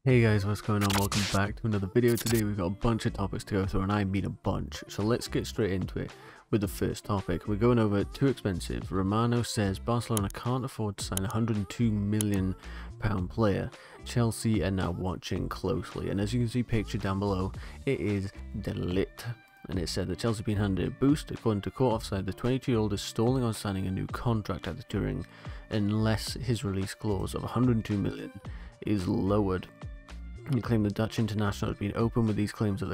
Hey guys, what's going on? Welcome back to another video. Today we've got a bunch of topics to go through, and I mean a bunch. So let's get straight into it with the first topic. We're going over too expensive. Romano says Barcelona can't afford to sign a £102 million player. Chelsea are now watching closely, and as you can see pictured down below, it is Ligt. And it said that Chelsea been handed a boost. According to court offside, the 22-year-old is stalling on signing a new contract at the Turin unless his release clause of £102 million is lowered. He claimed the Dutch international has been open with these claims at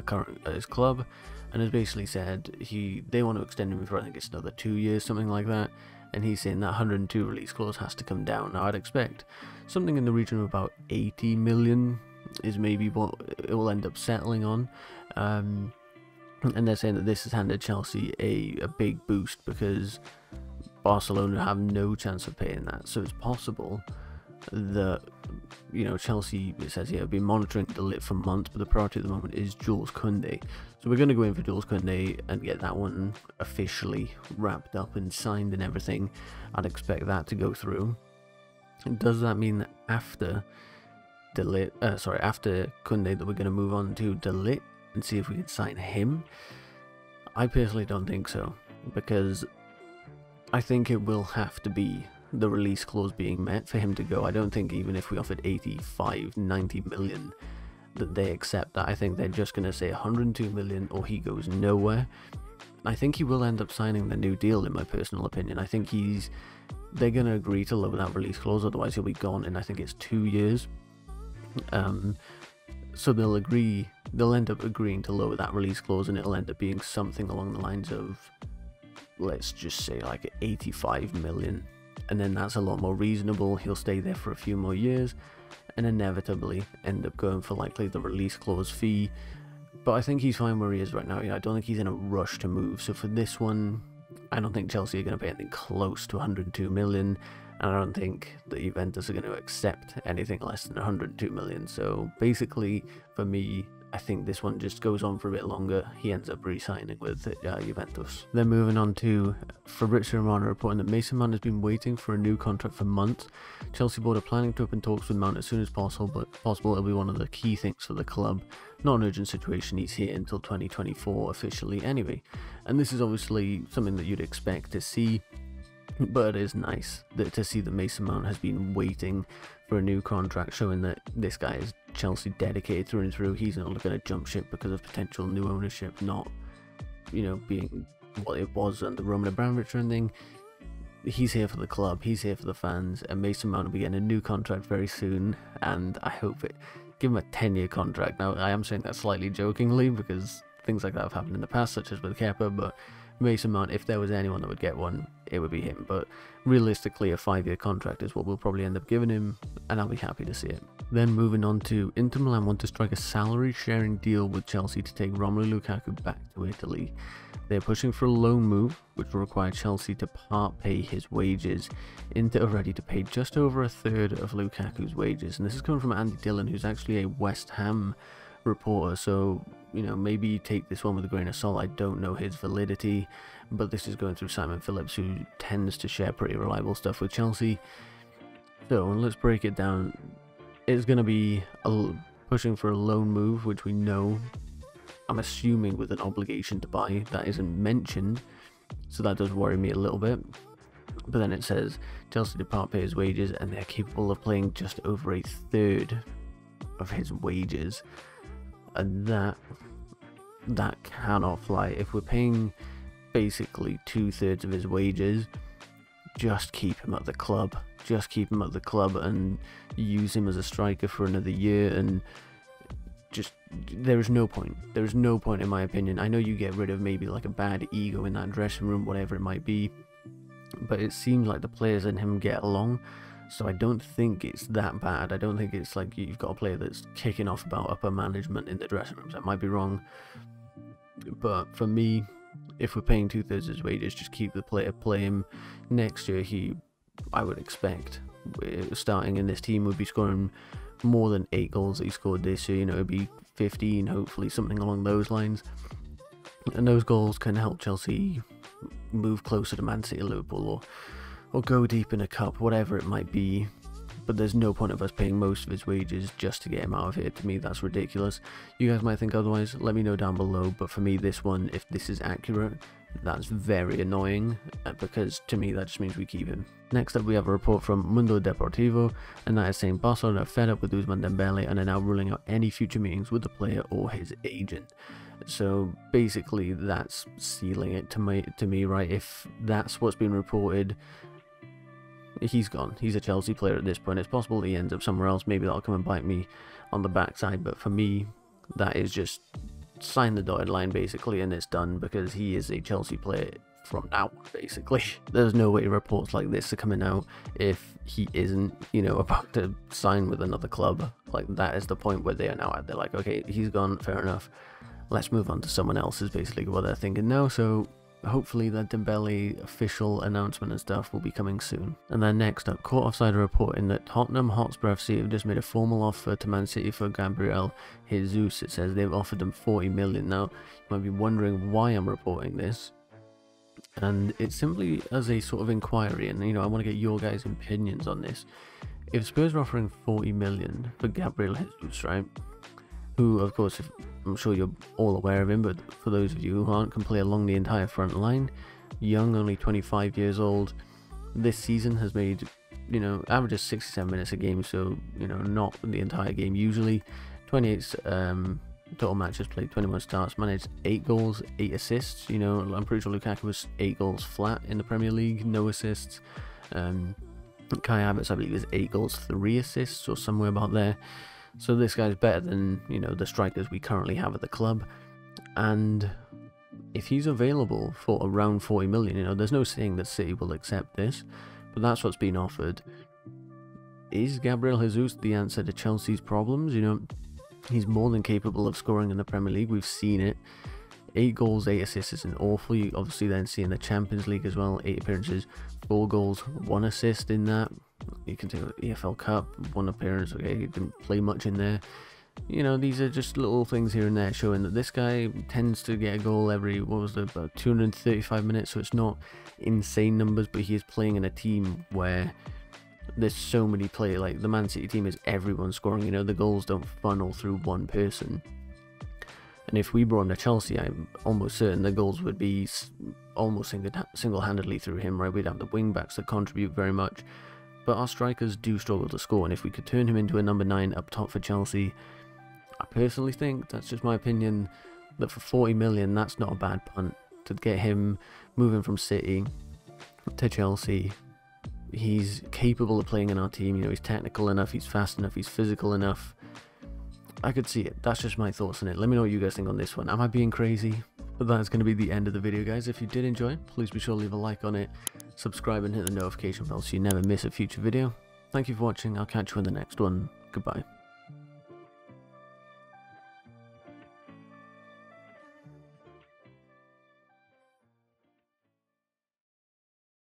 his club, and has basically said they want to extend him for, I think it's another 2 years, something like that. And he's saying that 102 release clause has to come down. Now I'd expect something in the region of about 80 million is maybe what it will end up settling on. And they're saying that this has handed Chelsea a big boost because Barcelona have no chance of paying that. So it's possible that, you know, Chelsea, it says here, have been monitoring the Ligt for months, but the priority at the moment is Jules Koundé. So we're going to go in for Jules Koundé and get that one officially wrapped up and signed and everything. I'd expect that to go through. Does that mean that after after Koundé that we're going to move on to Ligt and see if we can sign him? I personally don't think so, because I think it will have to be the release clause being met for him to go. I don't think even if we offered 85-90 million that they accept that. I think they're just going to say 102 million or he goes nowhere. I think he will end up signing the new deal, in my personal opinion. I think they're going to agree to lower that release clause, otherwise he'll be gone in, I think it's 2 years. So they'll end up agreeing to lower that release clause, and it'll end up being something along the lines of, let's just say like 85 million. And then that's a lot more reasonable. He'll stay there for a few more years and inevitably end up going for likely the release clause fee. But I think he's fine where he is right now. You know, I don't think he's in a rush to move. So for this one, I don't think Chelsea are going to pay anything close to 102 million. And I don't think that Juventus are going to accept anything less than 102 million. So basically, for me, I think this one just goes on for a bit longer. He ends up re-signing with Juventus. Then moving on to Fabrizio Romano reporting that Mason Mount has been waiting for a new contract for months. Chelsea board are planning to open talks with Mount as soon as possible, but it'll be one of the key things for the club. Not an urgent situation, he's here until 2024 officially anyway. And this is obviously something that you'd expect to see, but it is nice to see that Mason Mount has been waiting for a new contract, showing that this guy is Chelsea dedicated through and through. He's not going to jump ship because of potential new ownership not, you know, being what it was under Roman Abramovich or anything. He's here for the club, he's here for the fans, and Mason Mount will be getting a new contract very soon, and I hope give him a 10-year contract. Now I am saying that slightly jokingly because things like that have happened in the past, such as with Kepa, but Mason Mount, if there was anyone that would get one, it would be him. But realistically, a 5-year contract is what we'll probably end up giving him, and I'll be happy to see it. Then moving on to Inter Milan want to strike a salary sharing deal with Chelsea to take Romelu Lukaku back to Italy. They're pushing for a loan move, which will require Chelsea to part pay his wages. Inter are ready to pay just over a third of Lukaku's wages, and this is coming from Andy Dillon, who's actually a West Ham reporter, so you know, maybe take this one with a grain of salt. I don't know his validity, but this is going through Simon Phillips, who tends to share pretty reliable stuff with Chelsea. So let's break it down. It's going to be pushing for a loan move, which we know, I'm assuming, with an obligation to buy. That isn't mentioned, so that does worry me a little bit. But then it says Chelsea to part pay his wages, and they're capable of playing just over a third of his wages. And that cannot fly. If we're paying basically 2/3 of his wages, just keep him at the club. Just keep him at the club and use him as a striker for another year. And just, there is no point. There is no point, in my opinion. I know you get rid of maybe like a bad ego in that dressing room, whatever it might be, but it seems like the players and him get along. So I don't think it's that bad. I don't think it's like you've got a player that's kicking off about upper management in the dressing rooms. I might be wrong. But for me, if we're paying 2/3 of his wages, just keep the player, play him. Next year, I would expect, starting in this team, would be scoring more than 8 goals that he scored this year. You know, it'd be 15, hopefully, something along those lines. And those goals can help Chelsea move closer to Man City, Liverpool, or go deep in a cup, whatever it might be. but there's no point of us paying most of his wages just to get him out of here. To me, that's ridiculous. You guys might think otherwise, let me know down below, but for me, this one, if this is accurate, that's very annoying, because to me that just means we keep him. Next up we have a report from Mundo Deportivo, and that is saying Barcelona are fed up with Ousmane Dembele and are now ruling out any future meetings with the player or his agent. So basically that's sealing it to me, right? If that's what's been reported, he's gone. He's a Chelsea player at this point. It's possible he ends up somewhere else. Maybe that'll come and bite me on the backside, but for me, that is just sign the dotted line basically, and it's done, because he is a Chelsea player from now on basically. There's no way reports like this are coming out if he isn't, you know, about to sign with another club. Like, that is the point where they are now at. They're like, okay, he's gone, fair enough, let's move on to someone else, is basically what they're thinking now. So hopefully that Dembele official announcement and stuff will be coming soon. And then next up, Court Offside reporting that Tottenham Hotspur FC have just made a formal offer to Man City for Gabriel Jesus. It says they've offered them 40 million. Now, you might be wondering why I'm reporting this. And it's simply as a sort of inquiry, and you know, I want to get your guys' opinions on this. If Spurs are offering 40 million for Gabriel Jesus, right? Who, of course, I'm sure you're all aware of him, but for those of you who aren't, can play along the entire front line. Young, only 25 years old. This season has made, you know, averages 67 minutes a game, so, you know, not the entire game usually. 28 total matches played, 21 starts, managed 8 goals, 8 assists. You know, I'm pretty sure Lukaku was 8 goals flat in the Premier League, no assists. Kai Havertz, I believe, is 8 goals, 3 assists, or somewhere about there. So this guy's better than, you know, the strikers we currently have at the club. And if he's available for around 40 million, you know, there's no saying that City will accept this, but that's what's been offered. Is Gabriel Jesus the answer to Chelsea's problems? You know, he's more than capable of scoring in the Premier League. We've seen it. 8 goals, 8 assists isn't awful. You obviously then see in the Champions League as well, 8 appearances, 4 goals, 1 assist in that. You can take the EFL Cup, 1 appearance, okay, he didn't play much in there. You know, these are just little things here and there showing that this guy tends to get a goal every, what was it, about 235 minutes, so it's not insane numbers, but he is playing in a team where there's so many players. Like, the Man City team is everyone scoring, you know, the goals don't funnel through one person. And if we brought him to Chelsea, I'm almost certain the goals would be almost single-handedly through him, right? We'd have the wing-backs that contribute very much. But our strikers do struggle to score, and if we could turn him into a number 9 up top for Chelsea, I personally think, that's just my opinion, that for 40 million, that's not a bad punt. To get him moving from City to Chelsea, he's capable of playing in our team, you know, he's technical enough, he's fast enough, he's physical enough. I could see it. That's just my thoughts on it. Let me know what you guys think on this one. Am I being crazy? But that's going to be the end of the video, guys. If you did enjoy, please be sure to leave a like on it, subscribe and hit the notification bell so you never miss a future video. Thank you for watching. I'll catch you in the next one. Goodbye.